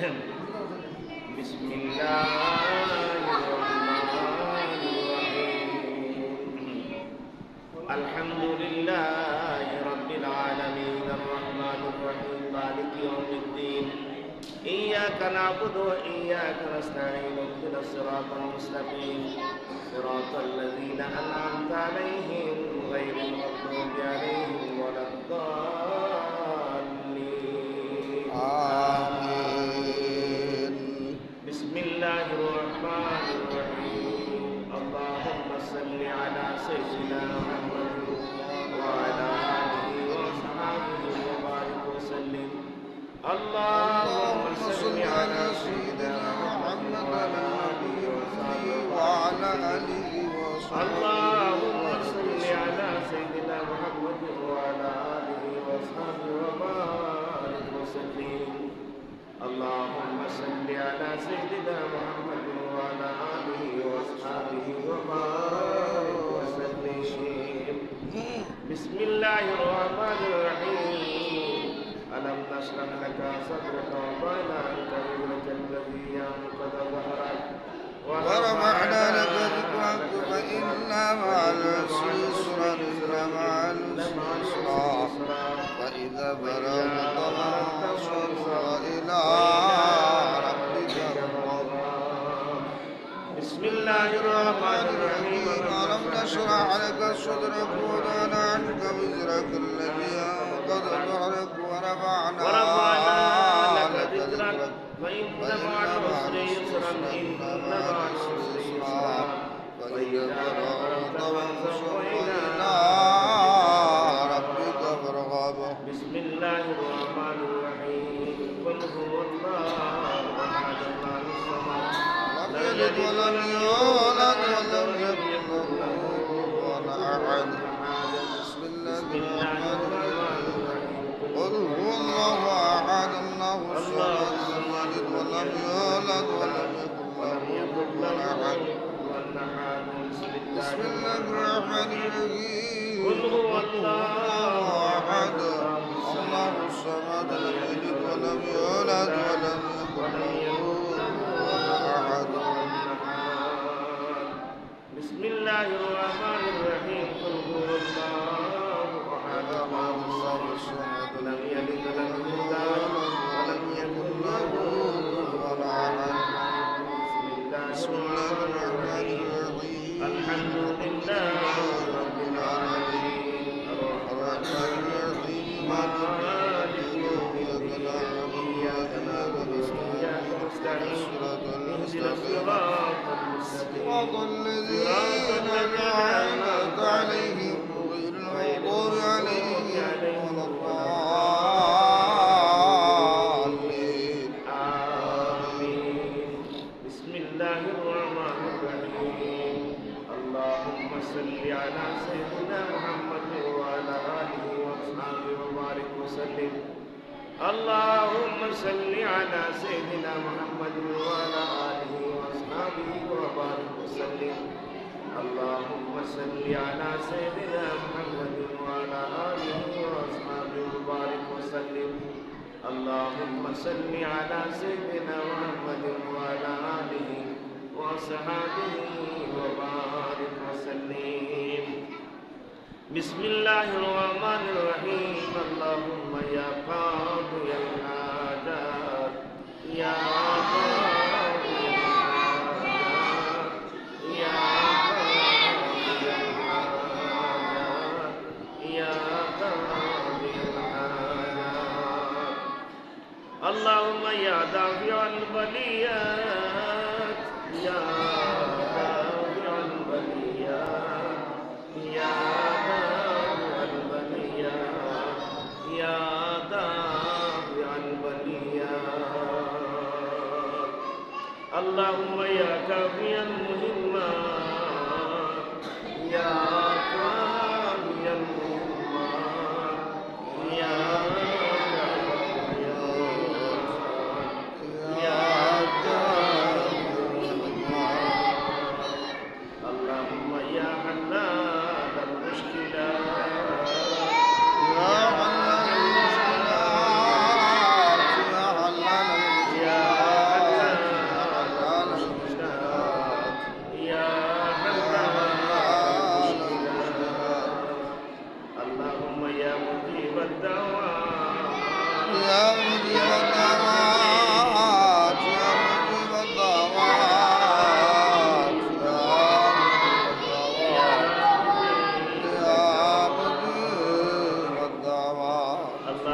بسم الله الرحمن الرحيم الحمد لله رب العالمين الرحمن الرحيم مالك يوم الدين إياك نعبد وإياك نستعين اهدنا الصراط المستقيم صراط الذين أنعمت عليهم غير المغضوب عليهم ولا الضالين آمين بسم الله الرحمن الرحيم اللهم صل على سيدنا محمد وعلى آله وصحبه وبارك وسلم اللهم صل على سيدنا محمد وعلى آله وصحبه اللهم صل على سيدنا محمد وعلى آله وصحبه وبارك وسلم اللهم صل على سيدنا محمد وعلى آله وصحبه وبارك وسلم بسم الله الرحمن الرحيم ألم نشرح لك صدرك ووضعنا عنك وزرك الذي أنقض ظهرك ورفعنا لك ذكرك فإن مع العسر يسرا إن مع العسر يسرا فإذا بلغت فانصب إلى ربك فارغب بسم الله الرحمن الرحيم ألم نشرح لك صدرك ووضعنا عنك وزرك الذي أنقض ظهرك ورفعنا لك ذكرك فإن مع العسر يسرا إن مع العسر يسرا فإذا بلغت فانصب إلى ربك فارغب بسم الله الرحمن الرحيم قل هو الله أحد الله الصمد لم يلد ولم يولد ولم يكن له كفوا أحد بسم الله الرحمن الرحيم قل هو الله أحد الله الصمد لم يلد ولم يولد ولم يكن له كفوا أحد بسم الله الرحمن الرحيم قل هو الله أحد الله الصمد لم يلد ولم يولد ولم يكن له كفوا أحد بسم الله الرحمن الرحيم قل هو الله أحد الله الصمد لم يلد ولم يولد ولم يكن له كفوا أحد بسم الله الرحمن الرحيم الحمد لله رب العالمين الرحمن الرحيم مالك يوم الدين إياك نعبد وإياك نستعين اهدنا الصراط المستقيم صراط الذين أنعمت عليهم غير المغضوب عليهم ولا الضالين آمين بسم الله الرحمن الرحيم اللهم صل على سيدنا محمد وعلى آله وصحبه وبارك وسلم اللهم صل على سيدنا محمد وعلى آله وصحبه وبارك وسلم اللهم صل على سيدنا محمد وعلى آله وصحبه وبارك وسلم اللهم صل على سيدنا محمد وعلى آله وصحبه وبارك وسلم بسم الله الرحمن الرحيم اللهم يا قاضي الحاجات يا قاضي الحاجات يا قاضي الحاجات يا قاضي الحاجات اللهم يا دافع البليات يا دافع البليات يا دافع البليات يا دافع البليات اللهم يا كافي المهمات يا كافي المهمات يا يا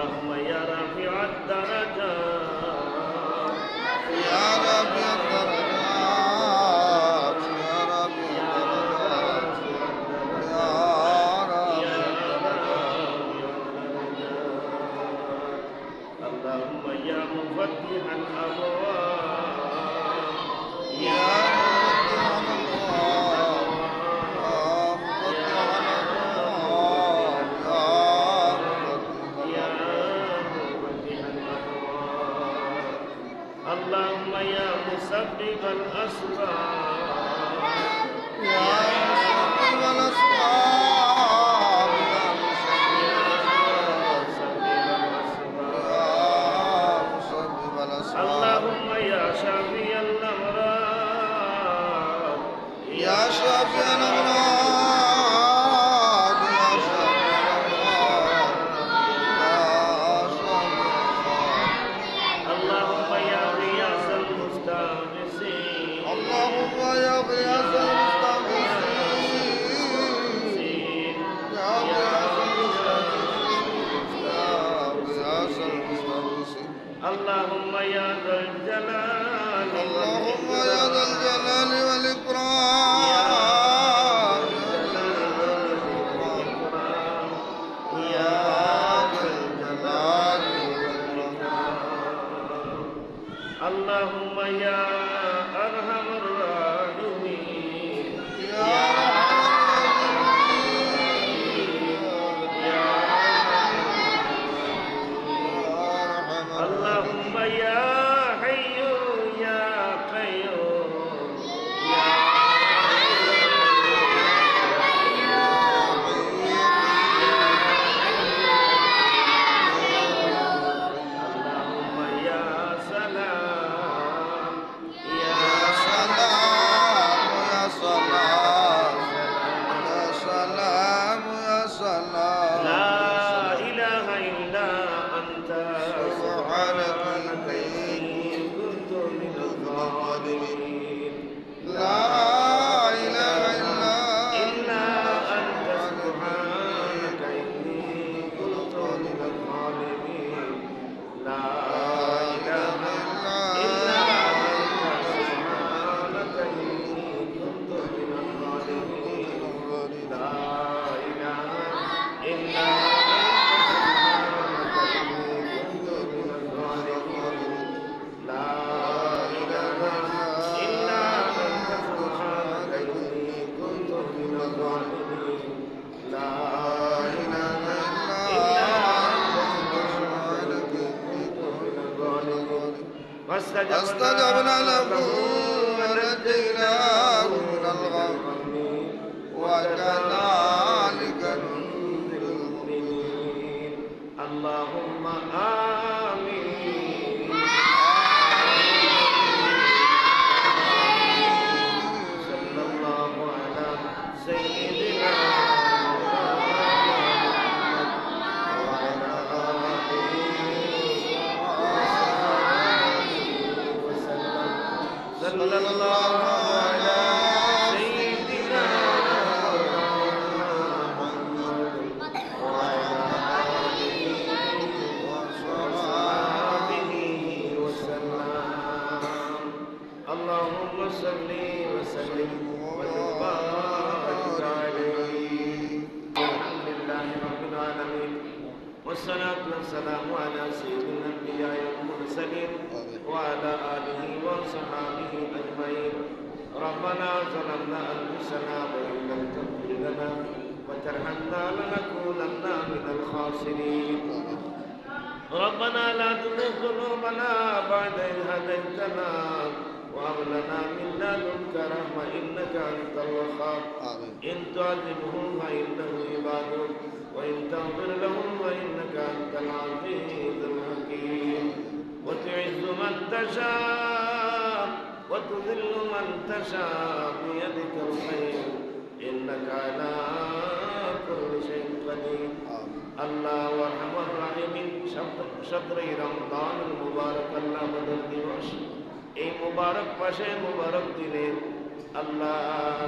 اللهم يا رافع الدرجات يا رافع الدرجات يا رافع الدرجات يا رافع الدرجات اللهم يا مفتح الأبواب يا مفتح الأبواب يا مفتح الأبواب يا مفتح الأبواب اللهم يا مسبب الأسباب يا مسبب الأسباب يا مسبب الأسباب اللهم يا شافي الأمراض يا شافي الأمراض يا شافي الأمراض يا شافي الأمراض اللهم يا غياث المستغيثين اللهم يا غياث المستغيثين يا غياث المستغيثين يا غياث المستغيثين اللهم يا ذا الجلال اللهم يا ذا الجلال والإكرام يا ذا الجلال والإكرام يا ذا الجلال والإكرام اللهم يا أرحم الراحمين يا اللهم يا حي يا قيوم يا اللهم يا سلام يا سلام يا سلام يا سلام يا سلام لا إله إلا أنت سبحانك إني كنت من الظالمين لا إله إلا أنت سبحانك إني كنت من الظالمين لا إله إلا أنت سبحانك إني كنت من الظالمين لا إله إلا أنت سبحانك إني كنت من الظالمين لا إله إلا أنت سبحانك إني كنت من الظالمين لا إله إلا أنت سبحانك إني كنت من الظالمين فاستجبنا له ونجيناه من الغم وكذلك ننجي المؤمنين اللهم آمين صلى الله على سيدنا محمد وعلى آله وسلم صلى الله على سيدنا محمد وعلى آله وصحبه وسلم اللهم صل وسلم وبارك عليه الحمد لله رب العالمين والصلاة والسلام على سيد الأنبياء والمرسلين وعلى آله وصحبه أجمعين ربنا ظلمنا أنفسنا وإن لم تغفر لنا وترحمنا لنكونن من الخاسرين ربنا لا تزغ قلوبنا بعد إذ هديتنا وهب لنا من لدنك رحمة إنك أنت الوهاب إن تعذبهم فإنهم عبادك وإن تغفر لهم فإنك أنت العزيز الحكيم وتعز من تشاء وتذل من تشاء بيدك الخير إنك على كل شيء قدير الله وارحم الراحمين شطر رمضان المبارك الله بدل দিবস এই মুবারক মাসে মুবারক দিনে আল্লাহ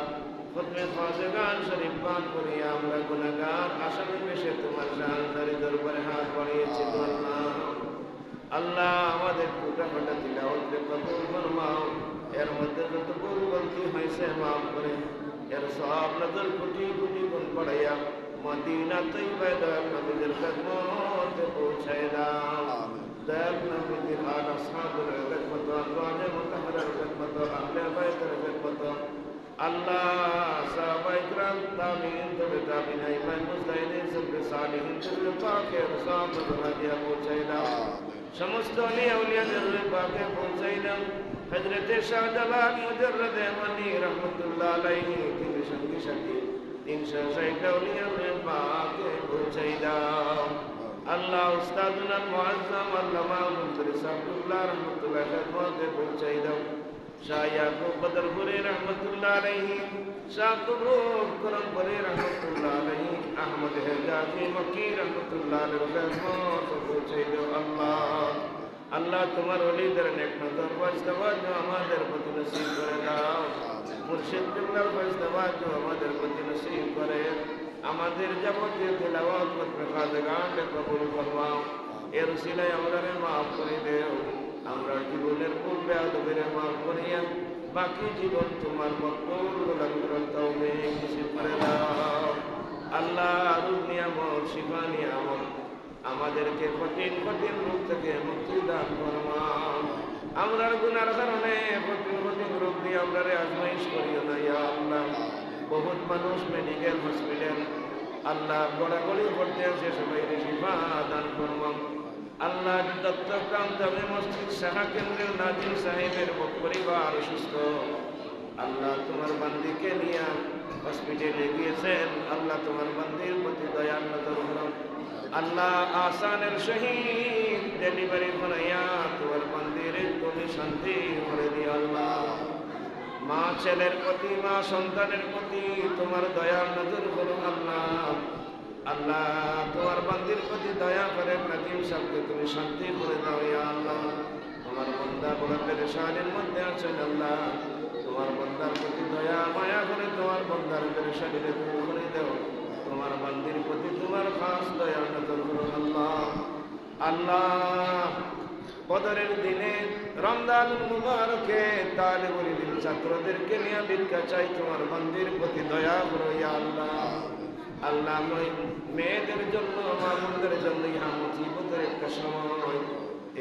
খুতবে খাজগান শরীফ পান করি আমরা গুনাহগার আসামি পেশে তোমার শাহজারি দরবারে হাত বাড়িয়েছি আল্লাহ। আল্লাহ আমাদের টুটা ফাটা তিলাওয়াতকে কবুল ফরমাও, এর মধ্যে যত ভুল গলতি হয়েছে মাফ করে এর সব নজর কোটি কোটি গুণ পড়াইয়া মদিনা তৈবায় দয়াল নবীদের খেদমতে পৌঁছায় দাও। দয়াল নবীদের আল আসহাবের খেদমত, আজওয়াজে মুতাহহারার খেদমত, আহলে বাইতের খেদমত, আল্লাহ সাহাবায়ে কিরাম তাবিঈন তবে তাবিঈন ইমাম মুজতাহিদিন সবে সালিহিন তবে পাকের সব নজর দিয়া পৌঁছায় দাও। সমস্ত আউলিয়া উলিয়াদের পাকে পৌঁছায় দাও। হযরতে শাহজালাল মুজাররদ মানি রহমাতুল্লাহ আলাইহি তিনি সঙ্গী সাথী 360 আউলিয়াদের পাকে পৌঁছায় দাও। আল্লাহ উস্তাদুনা মুআজ্জাম আল্লামা মুদরিস আব্দুল্লাহ রহমাতুল্লাহ খেদমতে পৌঁছায় দাও। শাহ ইয়াকুব বদরপুরি রহমাতুল্লাহ আলাইহি, শাহ আব্দুর রউফ করমপুরি রহমাতুল্লাহ আলাইহি, আহমদ হেজাজি মক্কি রহমাতুল্লাহ আলাইহি খেদমতে পৌঁছায় দাও। আল্লাহ তোমার ওলিদের নেক নজর ফয়সাওয়াজ আমাদের প্রতি নসিব করে দাও। মুর্শিদ কিবলার ফয়সাওয়াজ আমাদের প্রতি নসিব করে। আমাদের যাবতীয় তিলাওয়াত করতে খাজগানকে কবুল ফরমাও। এর উসিলায় আমাদের মাফ করে দেও। আমরা জীবনের পূর্বে আদবের মাফ করিয়া বাকি জীবন তোমার মকবুল গোলামীর তৌফিক নসিব করে দাও। আল্লাহ আরুল নিয়ামত শিফা নিয়ামত আমাদেরকে কঠিন কঠিন রোগ থেকে মুক্তি দান ফরমাও। আমরার গুনার কারণে কঠিন কঠিন রোগ দিয়ে আমরা আজমাইশ করিও না ইয়া আল্লাহ। বহুত মানুষ মেডিকেল হসপিটাল আল্লাহ গড়াগড়ি করতে আছে, সবাই শিফা দান ফরমাও। আল্লাহ দত্তগ্রাম জামে মসজিদ শাখা কেন্দ্রের নাজিম সাহেবের পরিবার সুস্থ। আল্লাহ তোমার বান্দিকে নিয়ে হসপিটালে গিয়েছেন, আল্লাহ তোমার বান্দির প্রতি দয়ার নজর করো। আল্লাহ আসানের শহীদ ডেলিভারি বানাইয়া তোমার বান্দির তুমি শান্তি করে দিও আল্লাহ। মা ছেলের প্রতি, মা সন্তানের প্রতি তোমার দয়ার নজর করো আল্লাহ। আল্লাহ তোমার বান্দির প্রতি দয়া করে নাজিম সাহেবকে তুমি শান্তি করে দাও ইয়া আল্লাহ। তোমার বান্দা বড় পেরেশানির মধ্যে আছেন আল্লাহ, তোমার বান্দার প্রতি দয়া মায়া করে তোমার বান্দার পেরেশানিকে দূর করে দাও। তোমার বান্দির প্রতি তোমার খাস দয়া নজর করো আল্লাহ। আল্লাহ বদরের দিনে রমজান মুবারকে তালিবুল ইলম ছাত্রদেরকে নিয়ে ভিক্ষা চাই, তোমার বান্দির প্রতি দয়া করো ইয়া আল্লাহ। আল্লাহ মেয়েদের জন্য মামুনদের জন্য ইহা মুসিবতের একটা সময়,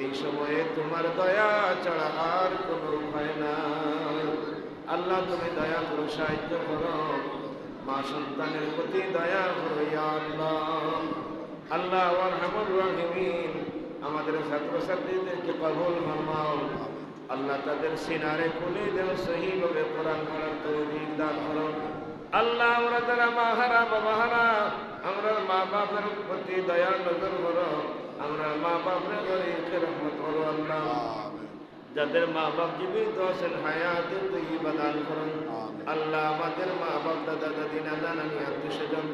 এই সময়ে তোমার দয়া ছাড়া আর কোনো উপায় নাই। আল্লাহ তুমি দয়া করো, সাহায্য করো, মা সন্তানের প্রতি দয়া করো ইয়া আল্লাহ। আল্লাহ আরহামুর রাহিমিন আমাদের ছাত্রছাত্রীদেরকে কবুল ফরমাও। আল্লাহ তাদের সিনারে খুলে দেও, সহিভাবে কোরআন পড়ার তৌফিক দান করো। আল্লাহ আমরা যারা মাহারা বাবাহারা আমরা মা বাপের প্রতি দয়ার নজর করো, আমরা মা বাপের গরিবকে রহমত করো আল্লাহ। যাদের মা বাপ জীবিত আছেন হায়াতে তৈয়বা দান করুন আল্লাহ। আমাদের মা বাপ দাদা দাদি নানা নানি আত্মীয় স্বজন,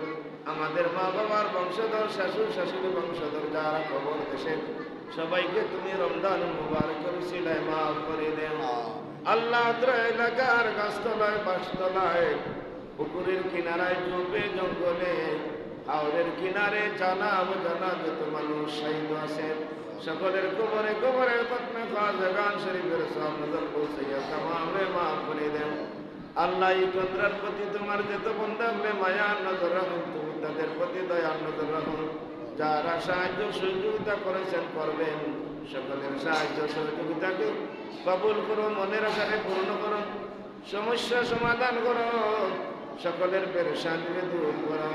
আমাদের মা বাবার বংশধর শাশুড় শাশুড়ি বংশধর যারা খবর দেশে, সবাইকে তুমি রমজান মুবারকের উসিলায় মাফ করে দেও আল্লাহ। এলাকার গাছতলায় বাসতলায় পুকুরের কিনারায় ডুবে জঙ্গলে হাওরের কিনারে জানা অজানা যত মানুষ শাহীদ আছে সকলের কবরে কবরে খতমে খাজগান শরীফের সব নজর পৌঁছাইয়া তামামে মাফ করে দেও আল্লাহ। এই চন্দ্রের প্রতি তোমার যত বন্দাকে মায়ার নজর রাখুন, তুমি তাদের প্রতি দয়ার নজর রাখুন। যারা সাহায্য সহযোগিতা করেছেন করবেন, সকলের সাহায্য সহযোগিতাকে কবুল করো, মনের আশাকে পূর্ণ করো, সমস্যা সমাধান করো, সকলের পেরেশানিকে দূর করো।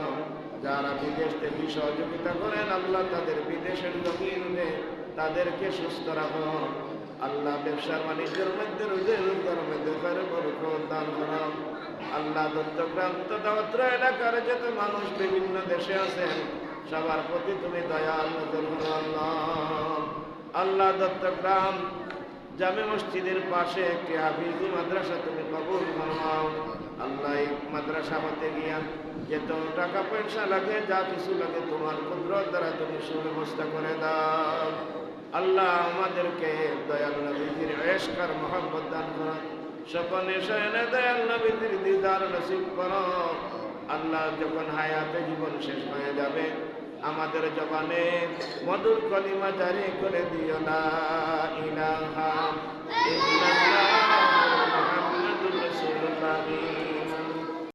যারা বিদেশ থেকে সহযোগিতা করেন আল্লাহ তাদের বিদেশের জমিনে তাদেরকে সুস্থ রাখো আল্লাহ। ব্যবসার বাণিজ্যের মধ্যে রোজগার মধ্যে বরকত দান করো আল্লাহ। দত্তগ্রাম দাওয়াত এলাকার যত মানুষ বিভিন্ন দেশে আছেন সবার প্রতি তুমি দয়াল নজর করো আল্লাহ। আল্লাহ দত্তগ্রাম জামে মসজিদের পাশে একটি হাফিজি মাদ্রাসা তুমি কবুল ফরমাও আল্লাহ। এই মাদ্রাসা হতে গিয়া যত টাকা পয়সা লাগে যা কিছু লাগে তোমার কুদরত দ্বারা তুমি সুব্যবস্থা করে দাও আল্লাহ। আমাদেরকে দয়াল নবীর ইশক আর মহব্বত দান করো সকলে শয়নে দয়াল নবীর দিদার নসিব করো আল্লাহ। যখন হায়াতে জীবন শেষ হয়ে যাবে আমাদের জবানে মধুর কলিমা জারি করে দিও, লা ইলাহা ইল্লাল্লাহ মুহাম্মাদুর রাসূলুল্লাহ।